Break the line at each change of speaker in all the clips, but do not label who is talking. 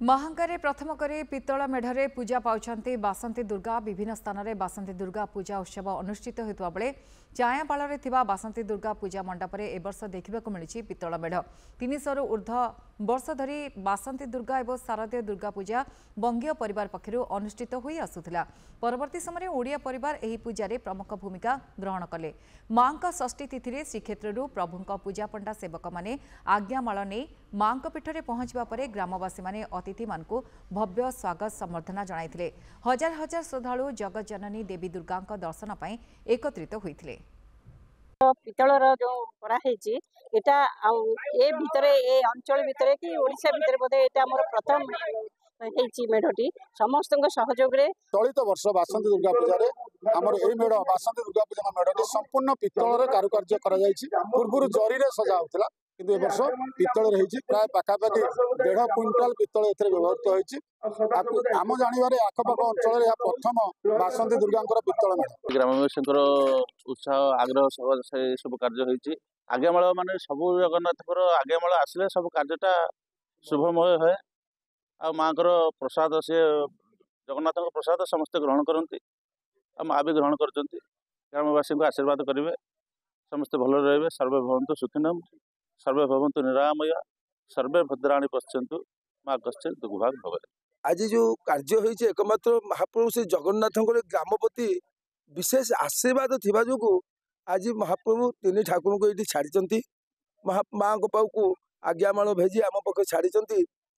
महांगारे प्रथम करे पित्तल मेढ़े पूजा पाउछंती बासंती दुर्गा विभिन्न स्थान में बासंती दुर्गा पूजा उत्सव अनुष्ठित होता बेले चायापाड़ बासंती दुर्गा पूजा मंडप में एवर्ष देखा मिली पित्तल मेढ़ 300 रु ऊर्ध वर्ष धरी बासंती दुर्गा और शारदीय दुर्गा पूजा बंगीय परिवार पक्षर अनुष्ठित हो आसुला। परवर्ती समय ओडिया परिवार एही पूजारे प्रमुख भूमिका ग्रहण कले। मां षष्ठी तिथि श्रीक्षेत्रु प्रभुंक पूजा पंडा सेवक माने आज्ञामाल नहीं मां पीठरे पहुंचवा पर ग्रामवासी माने अतिथि मानकु भव्य स्वागत सम्बर्धना जणाइथिले। हजार हजार श्रद्धालु जगत जननी देवी दुर्गा दर्शन पाई एकत्रित होइथिले।
पितलर जो कराई एटा ए भितरे ए अंचल भितरे कि ओडिशा भितरे बोधे एटा हमर प्रथम मेढ़टी समस्त सहयोग
चलित वर्ष बासंती दुर्गा पूजा आमर ए मेढ़ बासंती दुर्गा पूजा मेढ़टी संपूर्ण पितल कारुकार्य पूर्व जरी सजा होता किंतु वर्ष पितल प्राय पाखापाखि 1.5 क्विंटाल पितल व्यवहृत होती आम जानवर आखपाख अंचल प्रथम बासंती दुर्गा पितल मेढ़
ग्रामवासी उत्साह आग्रह से सब कार्य होती आज्ञामाल मान सब जगन्नाथ आज्ञामाल आसिले सब कार्यटा शुभमय है आ माँ प्रसाद सी जगन्नाथ प्रसाद समस्ते ग्रहण करती माँ भी ग्रहण कर ग्रामवासी को आशीर्वाद करेंगे समस्ते भल रे सर्वे भवन्तु सुखिनम सर्वे भवन्तु निरामया सर्वे भद्राणी पश्यन्तु माँ कश्चित् दुर्भाग भवे।
आज जो कार्य होइछे एकमात्र महाप्रभु श्री जगन्नाथ ग्रामपति विशेष आशीर्वाद थिबा जोगु आज महाप्रभु तीन ठाकुर को ये छाड़ी माँ पाखु आज्ञामाल भेजी आम पाखे छाड़ी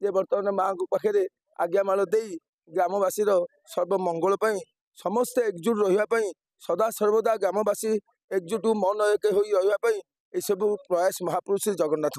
जे बर्तमान माँ पाखे आज्ञामाल दे ग्रामवासी सर्वमंगल समस्ते एकजुट रही सदा सर्वदा ग्रामवासी एकजुट मन एक हो रही सब प्रयास महाप्रभु श्री जगन्नाथ।